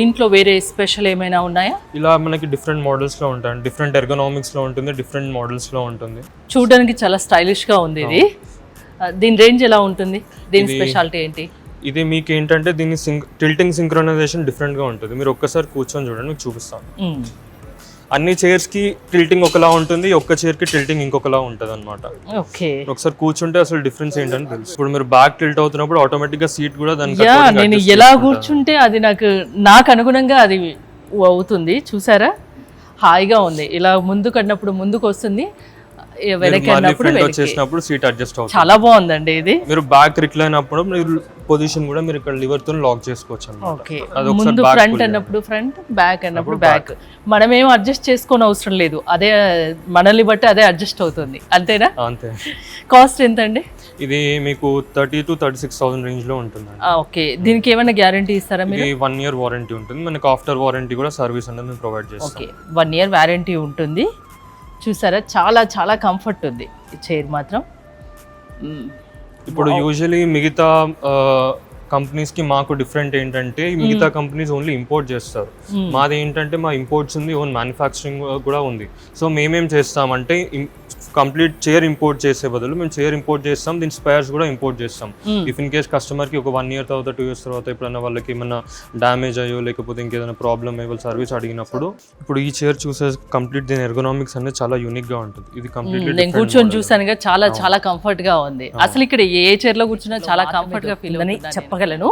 దీంట్లో వేరే స్పెషల్ ఏమైనా ఉన్నాయా? ఇలా మనకి డిఫరెంట్ మోడల్స్లో ఉంటాయి, డిఫరెంట్ ఎర్గనామిక్స్లో ఉంటుంది, డిఫరెంట్ మోడల్స్లో ఉంటుంది. చూడడానికి చాలా స్టైలిష్గా ఉంది ఇది. దీని రేంజ్ ఎలా ఉంటుంది? దీని స్పెషాలిటీ ఏంటి? ఇది మీకు ఏంటంటే దీని టిల్టింగ్ సింక్రనైజేషన్ డిఫరెంట్గా ఉంటుంది. మీరు ఒక్కసారి కూర్చొని చూడండి, మీకు చూపిస్తాను. అన్ని చైర్స్కి టిల్టింగ్ ఒకలా ఉంటుంది, ఒక్క చైర్కి టిల్టింగ్ ఇంకొకలా ఉంటుంది అనమాట. ఓకే, ఒకసారి కూర్చుంటే అసలు డిఫరెన్స్ ఏంటని తెలుసు. ఇప్పుడు మీరు బ్యాక్ టిల్ట్ అవుతున్నప్పుడు ఆటోమేటిక్గా సీట్ కూడా దానికి నేను ఎలా కూర్చుంటే అది నాకు అనుగుణంగా అది అవుతుంది. చూసారా, హాయిగా ఉంది. ఇలా ముందుకు అన్నప్పుడు ముందుకు వస్తుంది, వెనక్కి వచ్చేసినప్పుడు సీట్ అడ్జస్ట్ అవుతుంది. చాలా బాగుందండి ఇది. మీరు బ్యాక్ రిక్లైన్ అయినప్పుడు మీరు పొజిషన్ కూడా మీరు ఇక్కడ లివర్ తో లాక్ చేసుకోవచ్చు అన్నమాట. ఓకే, ముందు ఫ్రంట్ అన్నప్పుడు ఫ్రంట్, బ్యాక్ అన్నప్పుడు బ్యాక్. మనం ఏం అడ్జస్ట్ చేసుకోని అవసరం లేదు, అదే మనల్ని బట్టి అదే అడ్జస్ట్ అవుతుంది. అంతేనా? అంతే. కాస్ట్ ఎంత అండి? ఇది మీకు 30,000 to 36,000 రేంజ్ లో ఉంటుంది. ఓకే, దీనికి ఏమైనా గ్యారంటీ ఇస్తారా మీరు? 1 year వారంటీ ఉంటుంది మనకి. ఆఫ్టర్ వారంటీ కూడా సర్వీస్ అనేది మేము ప్రొవైడ్ చేస్తాం. ఓకే, 1 year వారంటీ ఉంటుంది. చూసారా, చాలా చాలా కంఫర్ట్ ఉంది ఈ చైర్ మాత్రం. ఇప్పుడు యూజువలీ మిగతా కంపెనీస్ కి మాకు డిఫరెంట్ ఏంటంటే, మిగతా కంపెనీస్ ఓన్లీ ఇంపోర్ట్ చేస్తారు. మాది ఏంటంటే మా ఇంపోర్ట్స్ ఉంది, ఓన్ మ్యానుఫ్యాక్చరింగ్ కూడా ఉంది. సో మేమేం చేస్తామంటే కంప్లీట్ చైర్ ఇంపోర్ట్ చేసే బదులు మేము చైర్ ఇంపోర్ట్ చేస్తాం, దీని స్పేర్స్ కూడా ఇంపోర్ట్ చేస్తాం. ఇఫ్ ఇన్ కేస్ కస్టమర్ కి ఒక 1 year తర్వాత 2 years తర్వాత ఎప్పుడైనా వాళ్ళకి ఏమైనా డ్యామేజ్ అయ్యో లేకపోతే ఇంకేదైనా ప్రాబ్లమ్ అయ్యో సర్వీస్ అడిగినప్పుడు, ఇప్పుడు ఈ చైర్ చూసే కంప్లీట్ దీని ఎర్గనామిక్స్ అనేది చాలా యూనిక్ గా ఉంటుంది. ఇది కంప్లీట్లీ నేను కూర్చొని చూసానుగా, చాలా చాలా కంఫర్ట్ గా ఉంది. అసలు ఇక్కడ ఏ చైర్ లో కూర్చున్నా చాలా కంఫర్ట్ గా ఫీల్ అవుతుందని చెప్పగలను.